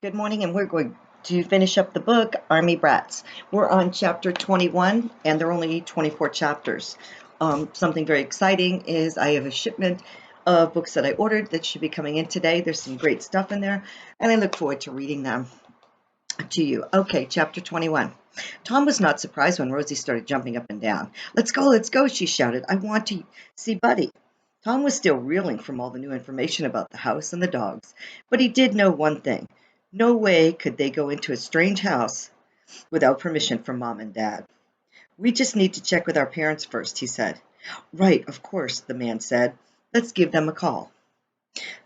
Good morning, and we're going to finish up the book, Army Brats. We're on chapter 21, and there are only 24 chapters. Something very exciting is I have a shipment of books that I ordered that should be coming in today. There's some great stuff in there, and I look forward to reading them to you. Okay, chapter 21. Tom was not surprised when Rosie started jumping up and down. Let's go, she shouted. I want to see Buddy. Tom was still reeling from all the new information about the house and the dogs, but he did know one thing. No way could they go into a strange house without permission from Mom and Dad. We just need to check with our parents first, he said. Right, of course, the man said. Let's give them a call.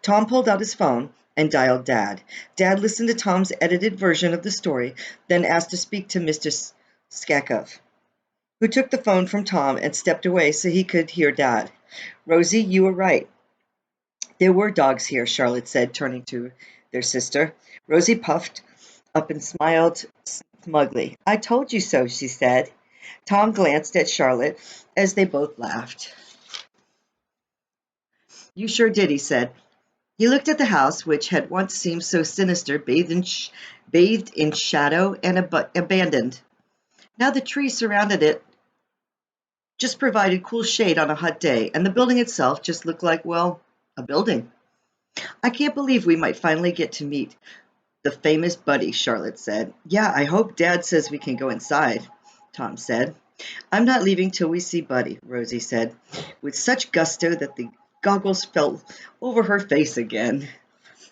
Tom pulled out his phone and dialed Dad. Dad listened to Tom's edited version of the story, then asked to speak to Mr. Skakov, who took the phone from Tom and stepped away so he could hear Dad. Rosie, you were right. There were dogs here, Charlotte said, turning to their sister. Rosie puffed up and smiled smugly. I told you so, she said. Tom glanced at Charlotte as they both laughed. You sure did, he said. He looked at the house, which had once seemed so sinister, bathed in shadow and abandoned. Now the trees surrounded it just provided cool shade on a hot day, and the building itself just looked like, well, a building. I can't believe we might finally get to meet the famous Buddy, Charlotte said. Yeah, I hope Dad says we can go inside, Tom said. I'm not leaving till we see Buddy, Rosie said, with such gusto that the goggles fell over her face again.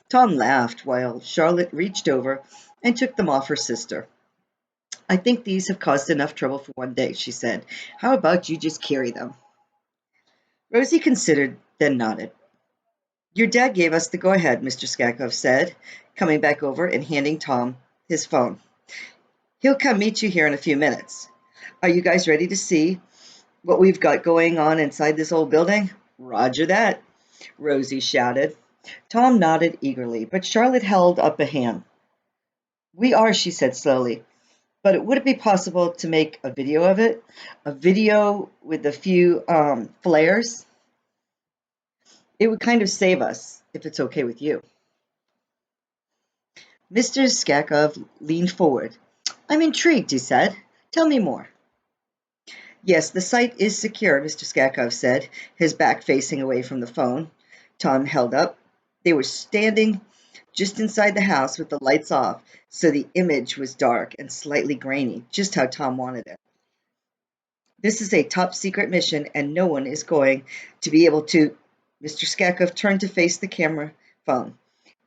Tom laughed while Charlotte reached over and took them off her sister. I think these have caused enough trouble for one day, she said. How about you just carry them? Rosie considered, then nodded. Your dad gave us the go-ahead, Mr. Skakov said, coming back over and handing Tom his phone. He'll come meet you here in a few minutes. Are you guys ready to see what we've got going on inside this old building? Roger that, Rosie shouted. Tom nodded eagerly, but Charlotte held up a hand. We are, she said slowly, but would it be possible to make a video of it? A video with a few flares? It would kind of save us, if it's okay with you. Mr. Skakov leaned forward. I'm intrigued, he said. Tell me more. Yes, the site is secure, Mr. Skakov said, his back facing away from the phone Tom held up. They were standing just inside the house with the lights off, so the image was dark and slightly grainy, just how Tom wanted it. This is a top secret mission, and no one is going to be able to. Mr. Skakov turned to face the camera phone,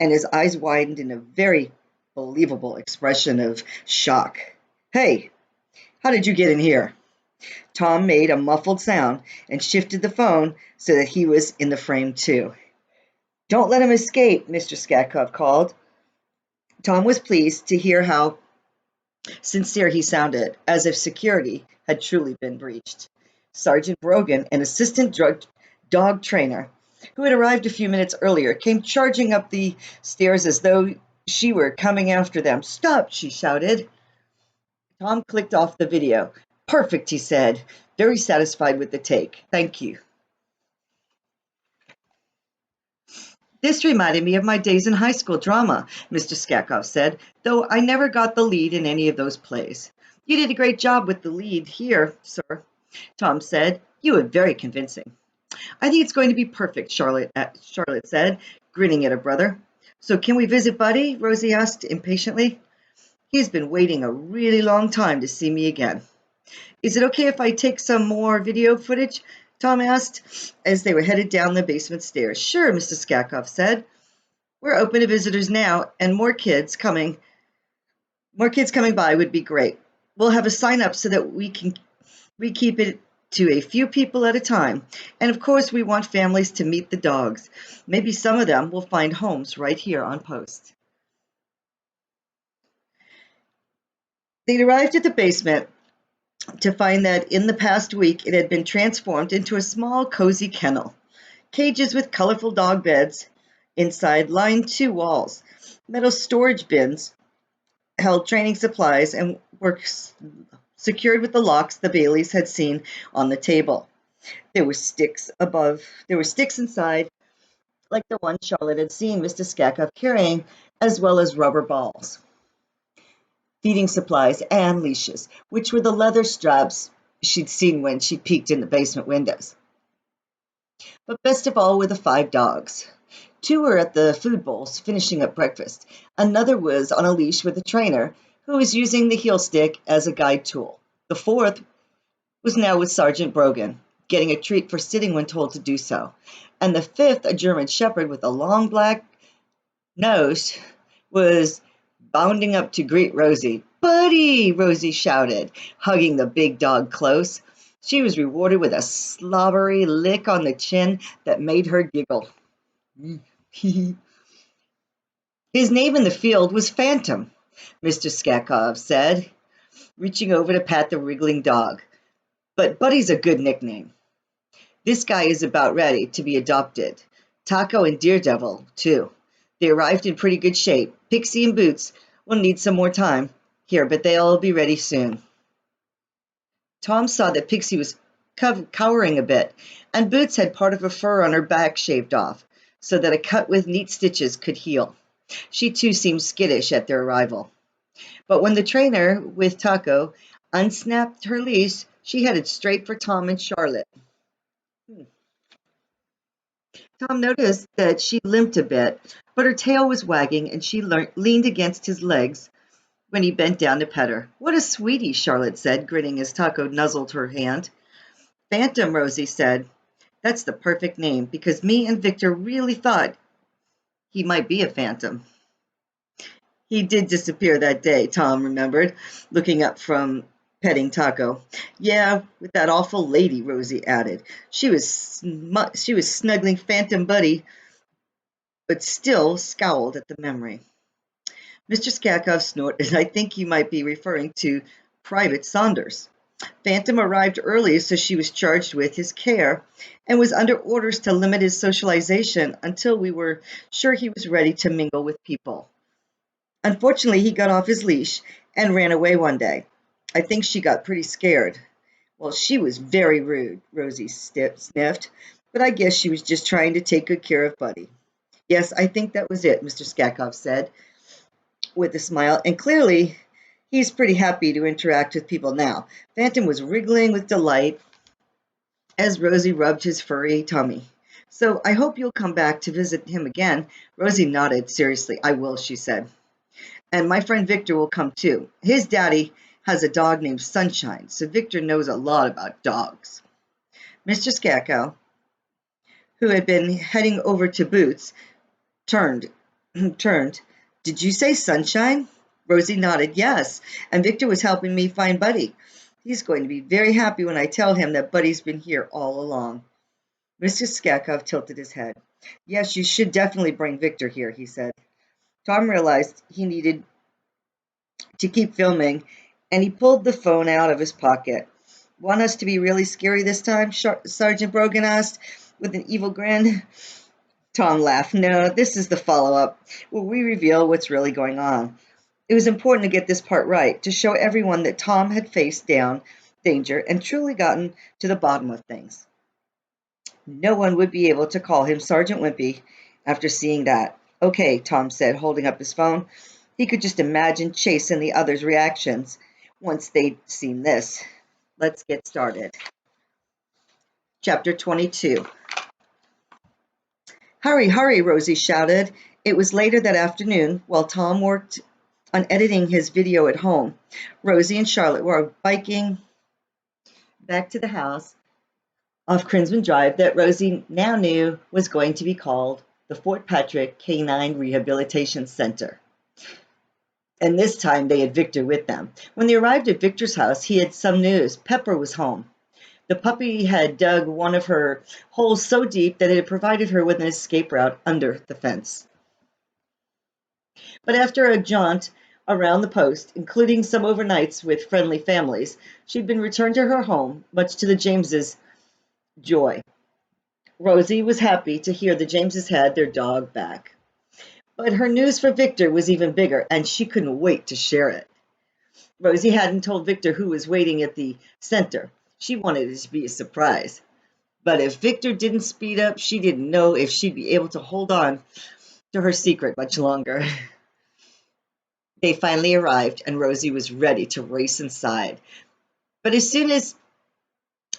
and his eyes widened in a very believable expression of shock. Hey, how did you get in here? Tom made a muffled sound and shifted the phone so that he was in the frame too. Don't let him escape, Mr. Skakov called. Tom was pleased to hear how sincere he sounded, as if security had truly been breached. Sergeant Brogan, an assistant dog trainer, who had arrived a few minutes earlier, came charging up the stairs as though she were coming after them. Stop, she shouted. Tom clicked off the video. Perfect, he said, very satisfied with the take. Thank you. This reminded me of my days in high school drama, Mr. Skakov said, though I never got the lead in any of those plays. You did a great job with the lead here, sir, Tom said. You were very convincing. I think it's going to be perfect, Charlotte said, grinning at her brother. So can we visit Buddy? Rosie asked impatiently. He's been waiting a really long time to see me again. Is it okay if I take some more video footage? Tom asked as they were headed down the basement stairs. Sure, Mr. Skakov said. We're open to visitors now, and more kids coming by would be great. We'll have a sign up so that we keep it to a few people at a time. And of course, we want families to meet the dogs. Maybe some of them will find homes right here on post. They'd arrived at the basement to find that in the past week it had been transformed into a small, cozy kennel. Cages with colorful dog beds inside lined two walls. Metal storage bins held training supplies and were secured with the locks the Baileys had seen on the table. There were sticks inside like the one Charlotte had seen Mr. Skakov carrying, as well as rubber balls, feeding supplies, and leashes, which were the leather straps she'd seen when she peeked in the basement windows. But best of all were the 5 dogs. 2 were at the food bowls, finishing up breakfast. Another was on a leash with a trainer, who was using the heel stick as a guide tool. The 4th was now with Sergeant Brogan, getting a treat for sitting when told to do so. And the 5th, a German shepherd with a long black nose, was bounding up to greet Rosie. "Buddy!" Rosie shouted, hugging the big dog close. She was rewarded with a slobbery lick on the chin that made her giggle. His name in the field was Phantom, Mr. Skakov said, reaching over to pat the wriggling dog. But Buddy's a good nickname. This guy is about ready to be adopted. Taco and Daredevil, too. They arrived in pretty good shape. Pixie and Boots will need some more time here, but they'll be ready soon. Tom saw that Pixie was cowering a bit, and Boots had part of her fur on her back shaved off, so that a cut with neat stitches could heal. She too seemed skittish at their arrival. But when the trainer, with Taco, unsnapped her leash, she headed straight for Tom and Charlotte. Tom noticed that she limped a bit, but her tail was wagging and she leaned against his legs when he bent down to pet her. "What a sweetie," Charlotte said, grinning as Taco nuzzled her hand. "Phantom," Rosie said. "That's the perfect name, because me and Victor really thought he might be a phantom." He did disappear that day, Tom remembered, looking up from petting Taco. "Yeah, with that awful lady," Rosie added. She was snuggling Phantom Buddy, but still scowled at the memory. Mr. Skakov snorted. "I think you might be referring to Private Saunders. Phantom arrived early, so she was charged with his care and was under orders to limit his socialization until we were sure he was ready to mingle with people. Unfortunately, he got off his leash and ran away one day. I think she got pretty scared." "Well, she was very rude," Rosie sniffed, "but I guess she was just trying to take good care of Buddy." "Yes, I think that was it," Mr. Skakov said with a smile, "and clearly he's pretty happy to interact with people now." Phantom was wriggling with delight as Rosie rubbed his furry tummy. "So I hope you'll come back to visit him again." Rosie nodded seriously. "I will," she said. "And my friend Victor will come too. His daddy has a dog named Sunshine, so Victor knows a lot about dogs." Mr. Skakov, who had been heading over to Boots, turned. "Did you say Sunshine?" Rosie nodded. "Yes, and Victor was helping me find Buddy. He's going to be very happy when I tell him that Buddy's been here all along." Mr. Skakov tilted his head. "Yes, you should definitely bring Victor here," he said. Tom realized he needed to keep filming, and he pulled the phone out of his pocket. "Want us to be really scary this time?" Sergeant Brogan asked, with an evil grin. Tom laughed. "No, this is the follow-up, where we reveal what's really going on." It was important to get this part right, to show everyone that Tom had faced down danger and truly gotten to the bottom of things. No one would be able to call him Sergeant Wimpy after seeing that. "Okay," Tom said, holding up his phone. He could just imagine Chase and the others' reactions once they'd seen this. "Let's get started." Chapter 22. "Hurry, hurry," Rosie shouted. It was later that afternoon, while Tom worked on editing his video at home. Rosie and Charlotte were biking back to the house off Crinsman Drive that Rosie now knew was going to be called the Fort Patrick Canine Rehabilitation Center. And this time they had Victor with them. When they arrived at Victor's house, he had some news. Pepper was home. The puppy had dug one of her holes so deep that it had provided her with an escape route under the fence. But after a jaunt around the post, including some overnights with friendly families, she'd been returned to her home, much to the Jameses' joy. Rosie was happy to hear the Jameses had their dog back. But her news for Victor was even bigger, and she couldn't wait to share it. Rosie hadn't told Victor who was waiting at the center. She wanted it to be a surprise. But if Victor didn't speed up, she didn't know if she'd be able to hold on to her secret much longer. They finally arrived, and Rosie was ready to race inside. But as soon as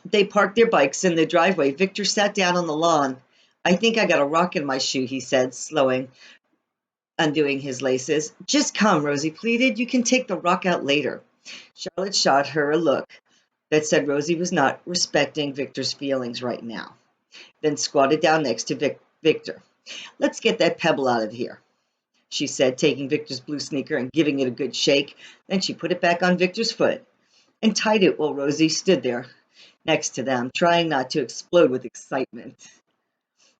they parked their bikes in the driveway, Victor sat down on the lawn. "I think I got a rock in my shoe," he said, undoing his laces. "Just come," Rosie pleaded. "You can take the rock out later." Charlotte shot her a look that said Rosie was not respecting Victor's feelings right now, then squatted down next to Victor. "Let's get that pebble out of here," she said, taking Victor's blue sneaker and giving it a good shake. Then she put it back on Victor's foot and tied it while Rosie stood there next to them, trying not to explode with excitement.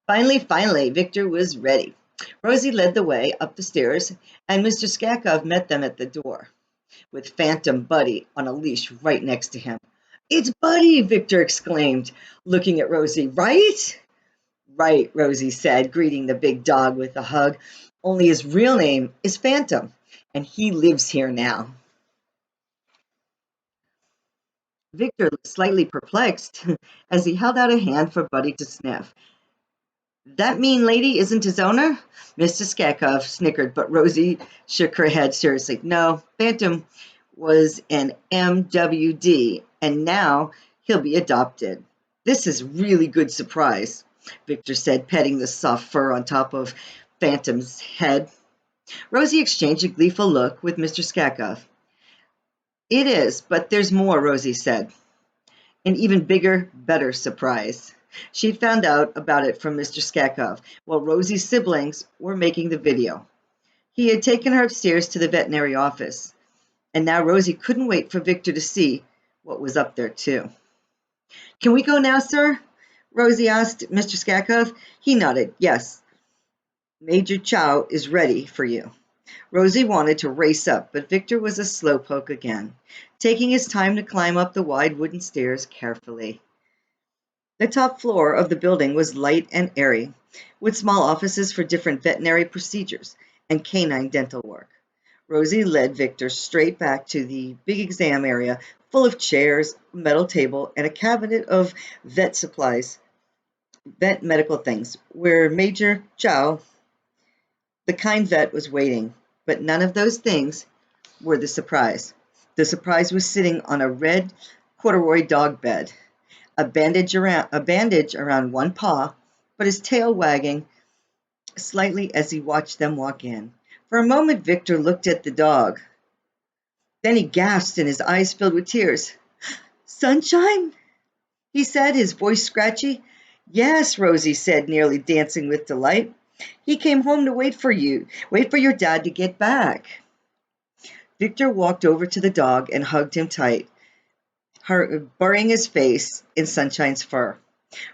Finally, Victor was ready. Rosie led the way up the stairs, and Mr. Skakov met them at the door, with Phantom Buddy on a leash right next to him. "It's Buddy!" Victor exclaimed, looking at Rosie. "Right?" "Right," Rosie said, greeting the big dog with a hug. "Only his real name is Phantom, and he lives here now." Victor looked slightly perplexed as he held out a hand for Buddy to sniff. "That mean lady isn't his owner?" Mr. Skakov snickered, but Rosie shook her head seriously. "No, Phantom was an MWD, and now he'll be adopted." "This is really good surprise," Victor said, petting the soft fur on top of Phantom's head. Rosie exchanged a gleeful look with Mr. Skakov. "It is, but there's more," Rosie said. "An even bigger, better surprise." She found out about it from Mr. Skakov while Rosie's siblings were making the video. He had taken her upstairs to the veterinary office, and now Rosie couldn't wait for Victor to see what was up there, too. "Can we go now, sir?" Rosie asked Mr. Skakov. He nodded. "Yes. Major Chow is ready for you." Rosie wanted to race up, but Victor was a slowpoke again, taking his time to climb up the wide wooden stairs carefully. The top floor of the building was light and airy, with small offices for different veterinary procedures and canine dental work. Rosie led Victor straight back to the big exam area, full of chairs, a metal table, and a cabinet of vet supplies, vet medical things, where Major Chow, the kind vet, was waiting. But none of those things were the surprise. The surprise was sitting on a red corduroy dog bed, a bandage around one paw, but his tail wagging slightly as he watched them walk in. For a moment, Victor looked at the dog. Then he gasped and his eyes filled with tears. "Sunshine?" he said, his voice scratchy. "Yes," Rosie said, nearly dancing with delight. "He came home to wait for your dad to get back." Victor walked over to the dog and hugged him tight, burying his face in Sunshine's fur.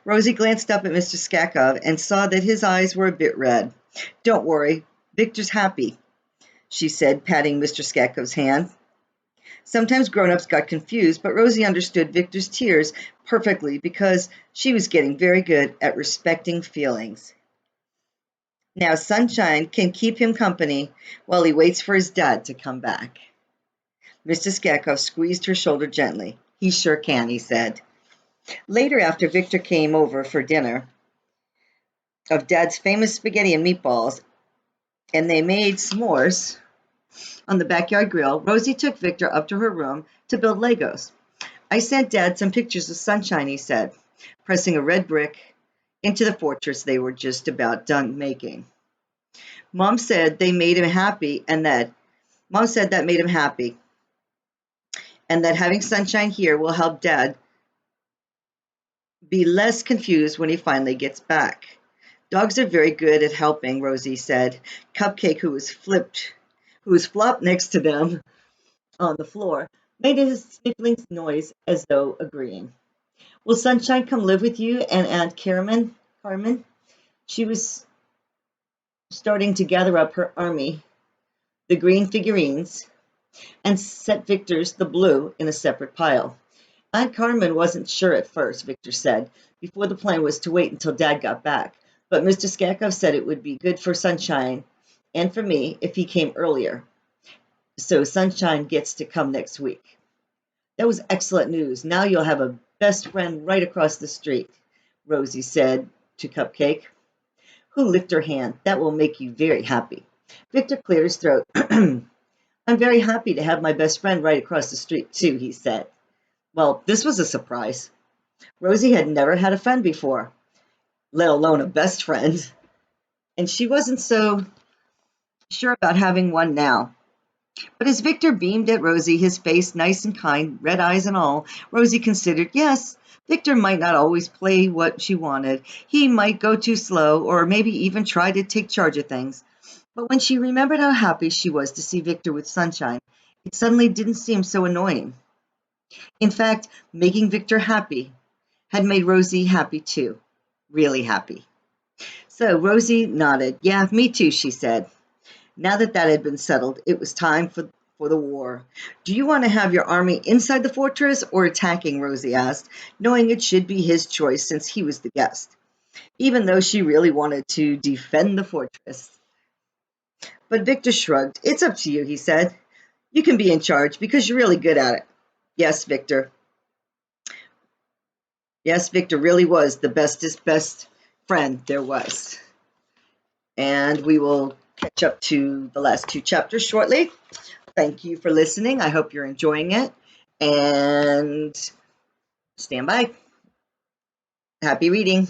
Rosie glanced up at Mr. Skakov and saw that his eyes were a bit red. "Don't worry, Victor's happy," she said, patting Mr. Skakov's hand. Sometimes grown-ups got confused, but Rosie understood Victor's tears perfectly because she was getting very good at respecting feelings. Now Sunshine can keep him company while he waits for his dad to come back. Mr. Skakov squeezed her shoulder gently. "He sure can," he said. Later, after Victor came over for dinner of Dad's famous spaghetti and meatballs, and they made s'mores on the backyard grill, Rosie took Victor up to her room to build Legos. "I sent Dad some pictures of Sunshine," he said, pressing a red brick into the fortress they were just about done making. Mom said that made him happy, and that having Sunshine here will help Dad be less confused when he finally gets back. Dogs are very good at helping," Rosie said. Cupcake, who was flopped next to them on the floor, made a sniffling noise as though agreeing. "Will Sunshine come live with you and Aunt Carmen?" She was starting to gather up her army, the green figurines, and set Victor's, the blue, in a separate pile. "Aunt Carmen wasn't sure at first," Victor said, before the plan was to wait until Dad got back. "But Mr. Skakov said it would be good for Sunshine and for me if he came earlier. So Sunshine gets to come next week." "That was excellent news. Now you'll have a best friend right across the street." Rosie said to Cupcake, who licked her hand. That will make you very happy. Victor cleared his throat. I'm very happy to have my best friend right across the street, too, he said. Well, this was a surprise. Rosie had never had a friend before, let alone a best friend, and she wasn't so sure about having one now. But as Victor beamed at Rosie, his face nice and kind, red eyes and all, Rosie considered, yes, Victor might not always play what she wanted. He might go too slow, or maybe even try to take charge of things. But when she remembered how happy she was to see Victor with sunshine, it suddenly didn't seem so annoying. In fact, making Victor happy had made Rosie happy too. Really happy. So Rosie nodded. Yeah, me too, she said. Now that that had been settled, it was time for the war. Do you want to have your army inside the fortress or attacking? Rosie asked, knowing it should be his choice since he was the guest, even though she really wanted to defend the fortress. But Victor shrugged. It's up to you, he said. You can be in charge because you're really good at it. Yes, Victor. Yes, Victor really was the bestest best friend there was. And we will catch up to the last two chapters shortly. Thank you for listening. I hope you're enjoying it. And stand by. Happy reading.